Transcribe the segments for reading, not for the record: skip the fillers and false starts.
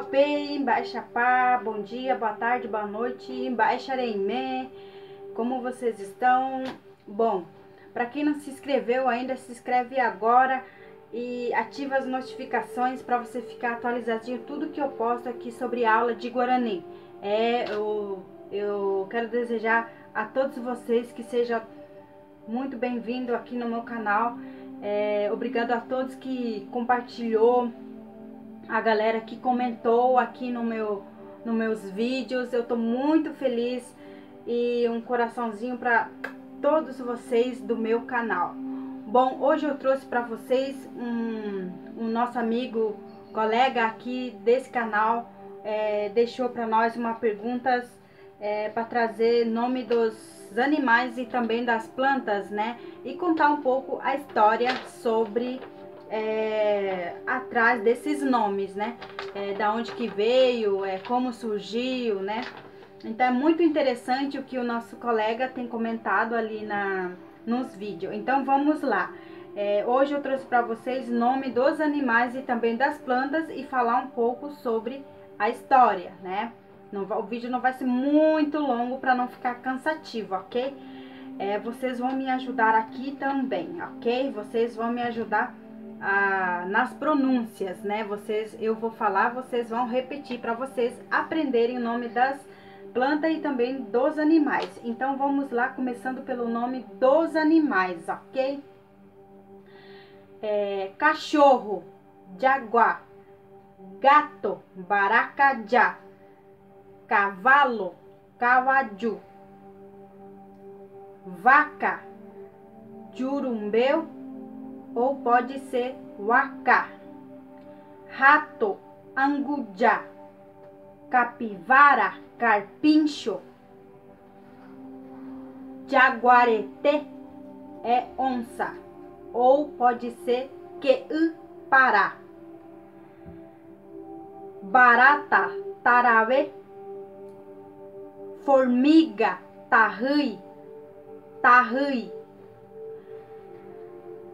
Topei, Baixapá, bom dia, boa tarde, boa noite, Baixareimé, como vocês estão? Bom, para quem não se inscreveu ainda, se inscreve agora e ativa as notificações para você ficar atualizadinho tudo que eu posto aqui sobre aula de Guarani. Eu quero desejar a todos vocês que seja muito bem-vindo aqui no meu canal. Obrigado a todos que compartilhou, a galera que comentou aqui nos meus vídeos. Eu tô muito feliz e um coraçãozinho para todos vocês do meu canal. Bom, hoje eu trouxe para vocês um nosso amigo, colega aqui desse canal, deixou para nós uma pergunta para trazer nome dos animais e também das plantas, né? E contar um pouco a história sobre atrás desses nomes, né? Da onde que veio, como surgiu, né? Então é muito interessante o que o nosso colega tem comentado ali nos vídeos. Então vamos lá. Hoje eu trouxe para vocês o nome dos animais e também das plantas e falar um pouco sobre a história, né? O vídeo não vai ser muito longo para não ficar cansativo, ok? Vocês vão me ajudar aqui também, ok? Vocês vão me ajudar nas pronúncias, né? Eu vou falar, vocês vão repetir para vocês aprenderem o nome das plantas e também dos animais. Então vamos lá, começando pelo nome dos animais, ok? Cachorro, jaguar. Gato, baracajá. Cavalo, cavaju. Vaca, jurumbeu ou pode ser waka. Rato, angujá. Capivara, carpincho. Jaguareté é onça ou pode ser quepará. Barata, taravê. Formiga, tarrui, tarrui.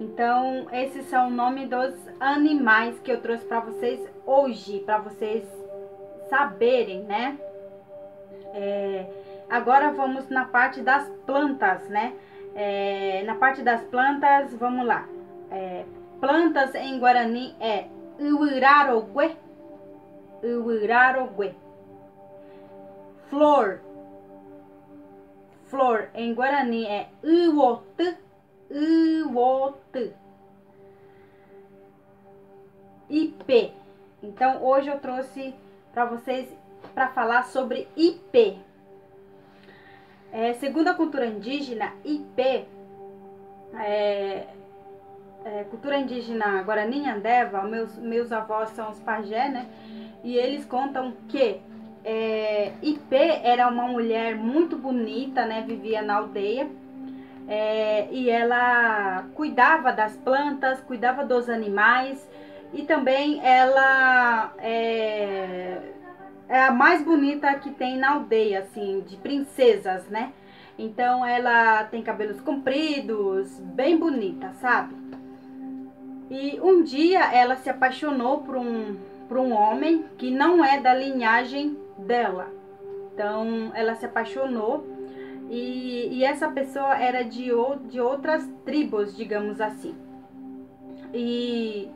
Então, esses são o nome dos animais que eu trouxe para vocês hoje, para vocês saberem, né? Agora vamos na parte das plantas, né? Na parte das plantas, vamos lá. Plantas em Guarani é uiraroguê, uiraroguê. Flor em Guarani é uotu, uotu. Ipê. Então hoje eu trouxe para vocês para falar sobre ipê. Segundo a cultura indígena, ipê, cultura indígena Guarani-Andeva, meus avós são os pajé, né? E eles contam que Ipê era uma mulher muito bonita, né? Vivia na aldeia. E ela cuidava das plantas, cuidava dos animais. E também ela é a mais bonita que tem na aldeia, assim, de princesas, né? Então ela tem cabelos compridos, bem bonita, sabe? E um dia ela se apaixonou por um homem que não é da linhagem dela. Então ela se apaixonou e essa pessoa era de outras tribos, digamos assim. E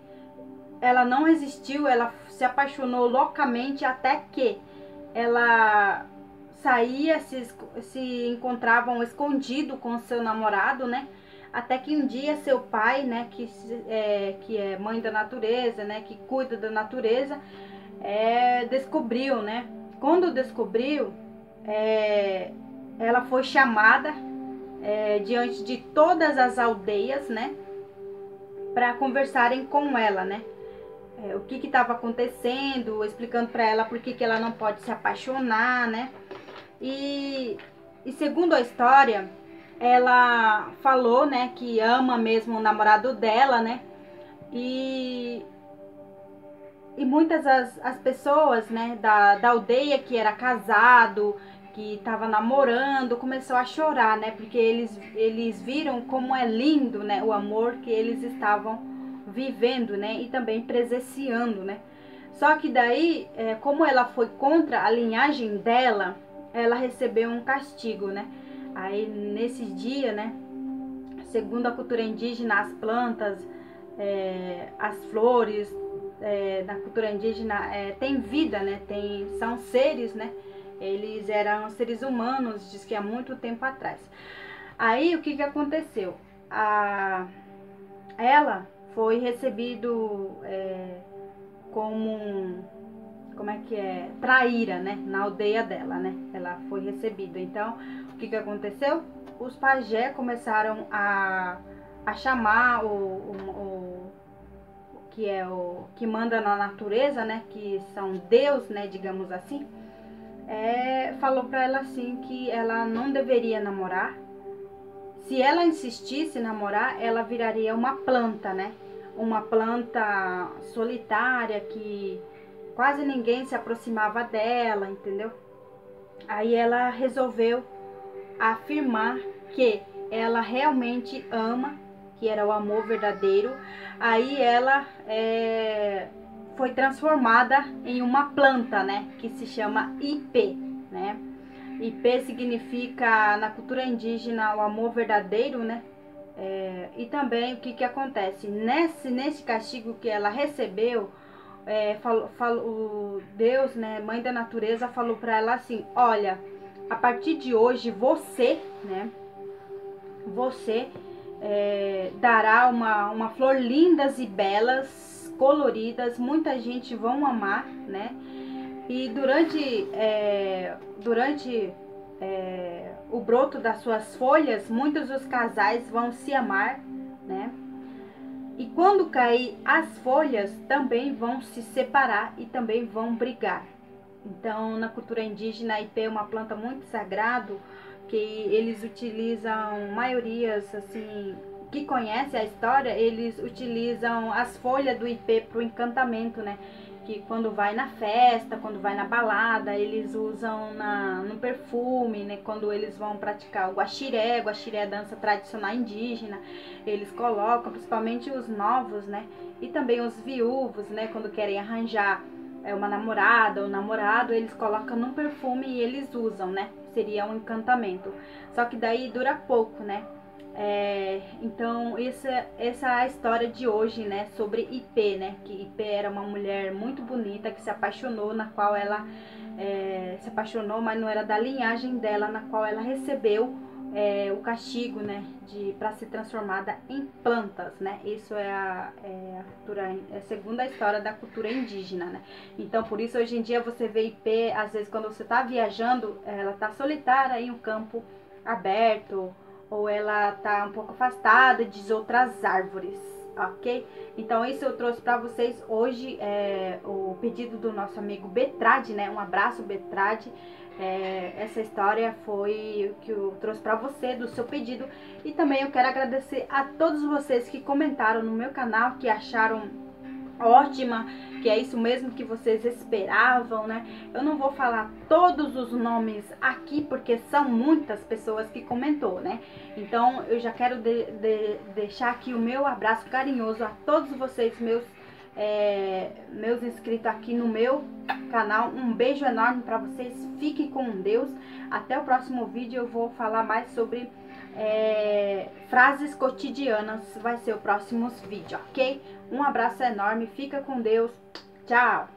ela não resistiu, ela se apaixonou loucamente até que ela saía, se encontravam escondido com seu namorado, né? Até que um dia seu pai, né, que é mãe da natureza, né, que cuida da natureza, descobriu, né? Quando descobriu, ela foi chamada diante de todas as aldeias, né, para conversarem com ela, né? O que estava acontecendo, explicando para ela por que ela não pode se apaixonar, né? E segundo a história, ela falou, né, que ama mesmo o namorado dela, né? E muitas as pessoas, né, da aldeia que era casado, que estava namorando, começou a chorar, né? Porque eles viram como é lindo, né, o amor que eles estavam vivendo, né? E também presenciando, né? Só que daí, como ela foi contra a linhagem dela, ela recebeu um castigo, né? Aí nesse dia, né, segundo a cultura indígena, as plantas, as flores, na cultura indígena tem vida, né? São seres, né? Eles eram seres humanos, diz que há muito tempo atrás. Aí o que aconteceu? Ela foi recebido como é que é? Traíra, né? Na aldeia dela, né? Ela foi recebida. Então, o que aconteceu? Os pajé começaram a chamar o que manda na natureza, né? Que são Deus, né? Digamos assim. Falou para ela assim que ela não deveria namorar. Se ela insistisse em namorar, ela viraria uma planta, né? Uma planta solitária que quase ninguém se aproximava dela, entendeu? Aí ela resolveu afirmar que ela realmente ama, que era o amor verdadeiro. Aí ela foi transformada em uma planta, né? Que se chama Ipê, né? Ipê significa, na cultura indígena, o amor verdadeiro, né? E também o que acontece? Nesse castigo que ela recebeu, Deus, né, mãe da natureza, falou para ela assim: olha, a partir de hoje você, né, você dará uma flor lindas e belas, coloridas, muita gente vão amar, né? E durante o broto das suas folhas, muitos dos casais vão se amar, né? E quando cair as folhas, também vão se separar e também vão brigar. Então, na cultura indígena, a ipê é uma planta muito sagrada, que eles utilizam, maiorias, assim, que conhecem a história, eles utilizam as folhas do ipê para o encantamento, né? Que quando vai na festa, quando vai na balada, eles usam no perfume, né? Quando eles vão praticar o guaxiré é a dança tradicional indígena, eles colocam, principalmente os novos, né? E também os viúvos, né? Quando querem arranjar uma namorada ou namorado, eles colocam num perfume e eles usam, né? Seria um encantamento. Só que daí dura pouco, né? Então essa é a história de hoje, né, sobre Ipê, né, que Ipê era uma mulher muito bonita que se apaixonou, na qual ela se apaixonou, mas não era da linhagem dela, na qual ela recebeu o castigo, né, para ser transformada em plantas, né. Isso é a segunda história da cultura indígena, né. Então por isso hoje em dia você vê Ipê, às vezes quando você está viajando, ela está solitária em um campo aberto, ou ela tá um pouco afastada de outras árvores, ok? Então isso eu trouxe para vocês hoje, o pedido do nosso amigo Betrade, né? Um abraço, Betrade. Essa história foi o que eu trouxe para você, do seu pedido. E também eu quero agradecer a todos vocês que comentaram no meu canal, que acharam ótima, que é isso mesmo que vocês esperavam, né? Eu não vou falar todos os nomes aqui, porque são muitas pessoas que comentou, né? Então, eu já quero deixar aqui o meu abraço carinhoso a todos vocês, meus inscritos aqui no meu canal. Um beijo enorme para vocês, fiquem com Deus. Até o próximo vídeo eu vou falar mais sobre frases cotidianas, vai ser o próximo vídeo, ok? Um abraço enorme, fica com Deus, tchau!